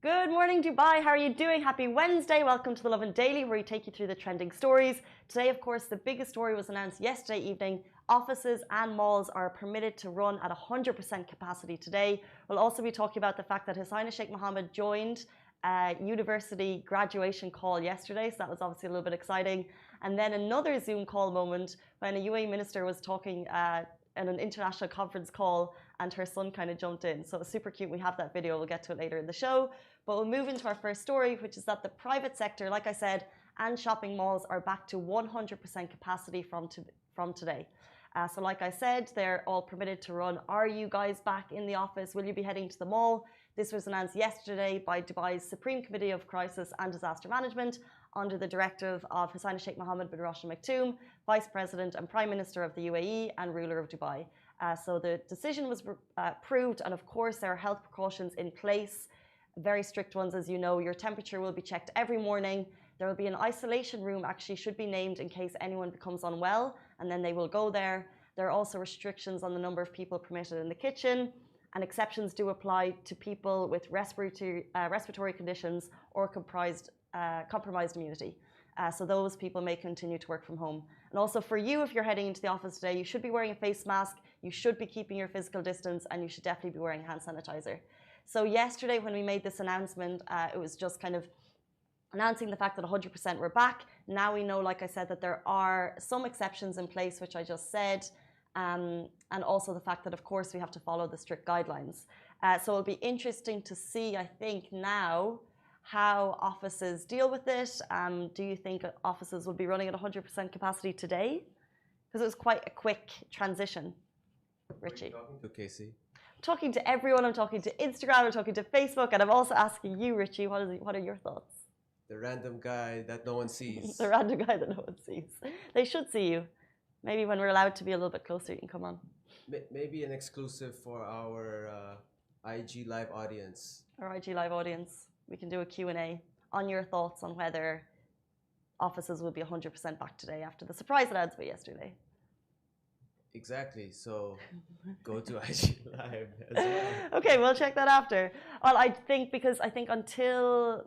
Good morning, Dubai. How are you doing? Happy Wednesday. Welcome to the Lovin Daily, where we take you through the trending stories. Today, of course, the biggest story was announced yesterday evening. Offices and malls are permitted to run at 100% capacity today. We'll also be talking about the fact that His Highness Sheikh Mohammed joined a university graduation call yesterday, so that was obviously a little bit exciting. And then another Zoom call moment when a UAE minister was talking in an international conference call and her son kind of jumped in. So it was super cute. We have that video. We'll get to it later in the show. But we'll move into our first story, which is that the private sector, like I said, and shopping malls are back to 100% capacity from today. So like I said, they're all permitted to run. Are you guys back in the office? Will you be heading to the mall? This was announced yesterday by Dubai's Supreme Committee of Crisis and Disaster Management under the directive of His Highness Sheikh Mohammed bin Rashid Al Maktoum, Vice President and Prime Minister of the UAE and ruler of Dubai. So the decision was approved, and of course there are health precautions in place, very strict ones, as you know. Your temperature will be checked every morning. There will be an isolation room, actually should be named in case anyone becomes unwell, and then they will go there. There are also restrictions on the number of people permitted in the kitchen, and exceptions do apply to people with respiratory conditions or compromised immunity. So those people may continue to work from home. And also for you, if you're heading into the office today, you should be wearing a face mask, you should be keeping your physical distance, and you should definitely be wearing hand sanitizer. So yesterday when we made this announcement, it was just kind of announcing the fact that 100% were back. Now we know, like I said, that there are some exceptions in place, which I just said, and also the fact that, of course, we have to follow the strict guidelines. So it'll be interesting to see, I think, now how offices deal with it. Do you think offices will be running at 100% capacity today? Because it was quite a quick transition. Richie. Who are you talking to, Casey? I'm talking to everyone. I'm talking to Instagram. I'm talking to Facebook. And I'm also asking you, Richie, what are your thoughts? The random guy that no one sees. The random guy that no one sees. They should see you. Maybe when we're allowed to be a little bit closer, you can come on. Maybe an exclusive for our IG Live audience. Our IG Live audience. We can do a Q&A on your thoughts on whether offices will be 100% back today after the surprise announcement yesterday. Exactly. So go to IG Live as well. Okay, we'll check that after. Well, I think until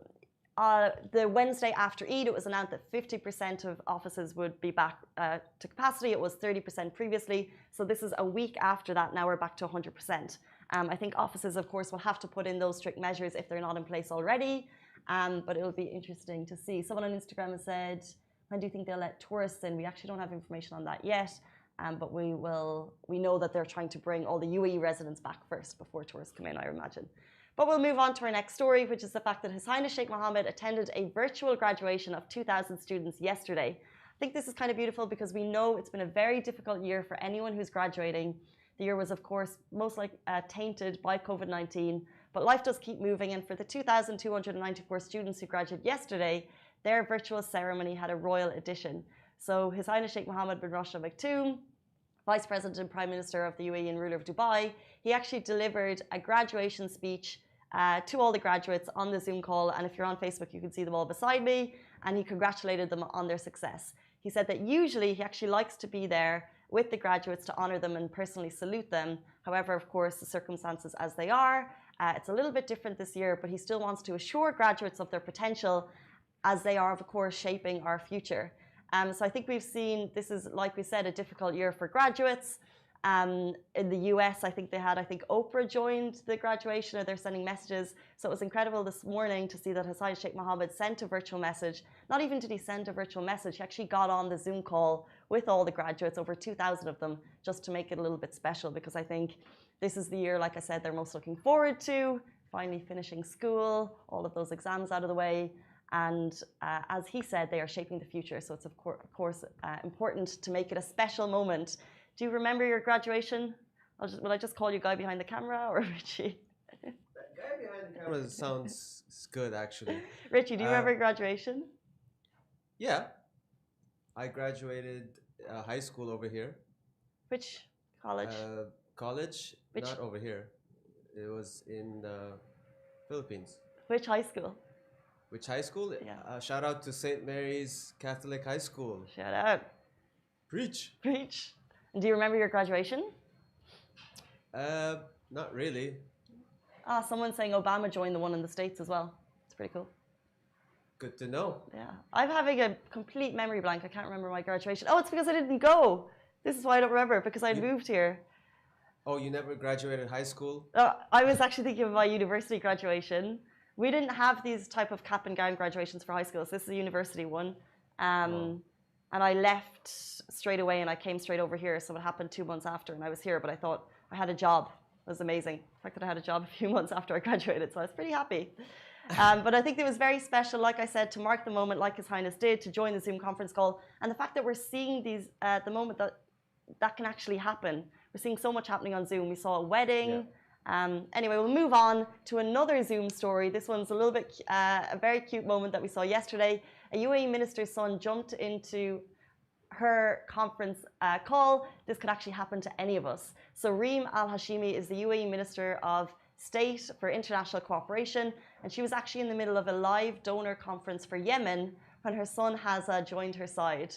the Wednesday after Eid, it was announced that 50% of offices would be back to capacity. It was 30% previously. So this is a week after that. Now we're back to 100%. I think offices, of course, will have to put in those strict measures if they're not in place already. But it'll be interesting to see. Someone on Instagram has said, when do you think they'll let tourists in? We actually don't have information on that yet. But we know that they're trying to bring all the UAE residents back first before tourists come in, I imagine. But we'll move on to our next story, which is the fact that His Highness Sheikh Mohammed attended a virtual graduation of 2,000 students yesterday. I think this is kind of beautiful because we know it's been a very difficult year for anyone who's graduating. The year was, of course, most tainted by COVID-19, but life does keep moving. And for the 2,294 students who graduated yesterday, their virtual ceremony had a royal edition. So His Highness Sheikh Mohammed bin Rashid Al Maktoum, Vice President and Prime Minister of the UAE and ruler of Dubai, he actually delivered a graduation speech to all the graduates on the Zoom call. And if you're on Facebook, you can see them all beside me. And he congratulated them on their success. He said that usually he actually likes to be there with the graduates to honor them and personally salute them. However, of course, the circumstances as they are, it's a little bit different this year, but he still wants to assure graduates of their potential as they are, of course, shaping our future. So I think we've seen, this is, like we said, a difficult year for graduates. In the US, I think Oprah joined the graduation, or they're sending messages. So it was incredible this morning to see that His Highness Sheikh Mohammed sent a virtual message. Not even did he send a virtual message, he actually got on the Zoom call with all the graduates, over 2,000 of them, just to make it a little bit special, because I think this is the year, like I said, they're most looking forward to, finally finishing school, all of those exams out of the way. And as he said, they are shaping the future. So it's, of course, important to make it a special moment. Do you remember your graduation? Will I just call you guy behind the camera or Richie? That guy behind the camera sounds good, actually. Richie, do you remember your graduation? Yeah. I graduated high school over here. Which college? College, not over here. It was in the Philippines. Which high school? Which high school? Yeah. Shout out to St. Mary's Catholic High School. Shout out. Preach. Preach. And do you remember your graduation? Not really. Someone's saying Obama joined the one in the States as well. It's pretty cool. Good to know. Yeah. I'm having a complete memory blank. I can't remember my graduation. Oh, it's because I didn't go. This is why I don't remember, because I moved here. Oh, you never graduated high school? I was actually thinking of my university graduation. We didn't have these type of cap and gown graduations for high school, so this is a university one. And I left straight away and I came straight over here. So it happened 2 months after and I was here, but I thought I had a job. It was amazing. The fact that I had a job a few months after I graduated, so I was pretty happy. But I think it was very special, like I said, to mark the moment, like His Highness did, to join the Zoom conference call. And the fact that we're seeing these, the moment that can actually happen. We're seeing so much happening on Zoom. We saw a wedding. Yeah. Anyway, we'll move on to another Zoom story. This one's a little bit, a very cute moment that we saw yesterday. A UAE minister's son jumped into her conference call. This could actually happen to any of us. So Reem Al Hashimi is the UAE Minister of State for International Cooperation, and she was actually in the middle of a live donor conference for Yemen when her son Hazza joined her side.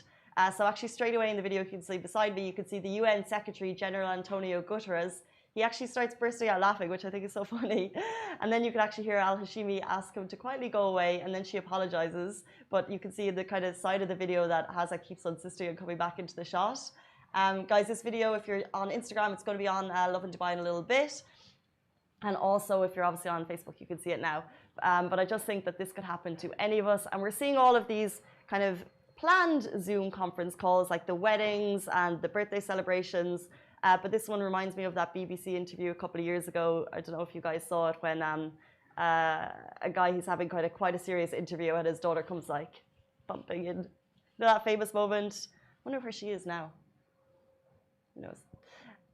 So actually straight away in the video you can see beside me, you can see the UN Secretary General Antonio Guterres. He actually starts bursting out laughing, which I think is so funny. And then you can actually hear Al Hashimi ask him to quietly go away, and then she apologizes. But you can see in the kind of side of the video that Hazza keeps on insisting and coming back into the shot. Guys, this video, if you're on Instagram, it's going to be on Lovin Dubai in a little bit. And also, if you're obviously on Facebook, you can see it now. But I just think that this could happen to any of us. And we're seeing all of these kind of planned Zoom conference calls, like the weddings and the birthday celebrations. But this one reminds me of that BBC interview a couple of years ago. I don't know if you guys saw it, when a guy who's having quite a serious interview and his daughter comes like bumping in. You know that famous moment? I wonder where she is now. Who knows?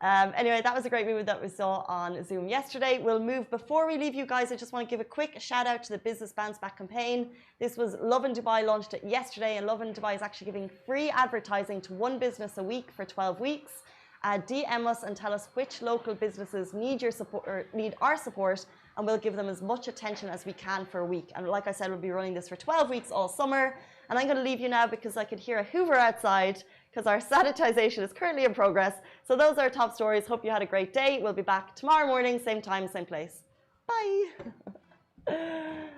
Anyway, that was a great movie that we saw on Zoom yesterday. We'll move. Before we leave you guys, I just want to give a quick shout out to the Business Bounce Back campaign. This was Lovin Dubai launched it yesterday, and Lovin Dubai is actually giving free advertising to one business a week for 12 weeks. DM us and tell us which local businesses need your support, or need our support, and we'll give them as much attention as we can for a week. And like I said, we'll be running this for 12 weeks all summer. And I'm going to leave you now because I could hear a Hoover outside, because our sanitization is currently in progress. So those are our top stories. Hope you had a great day. We'll be back tomorrow morning, same time, same place. Bye.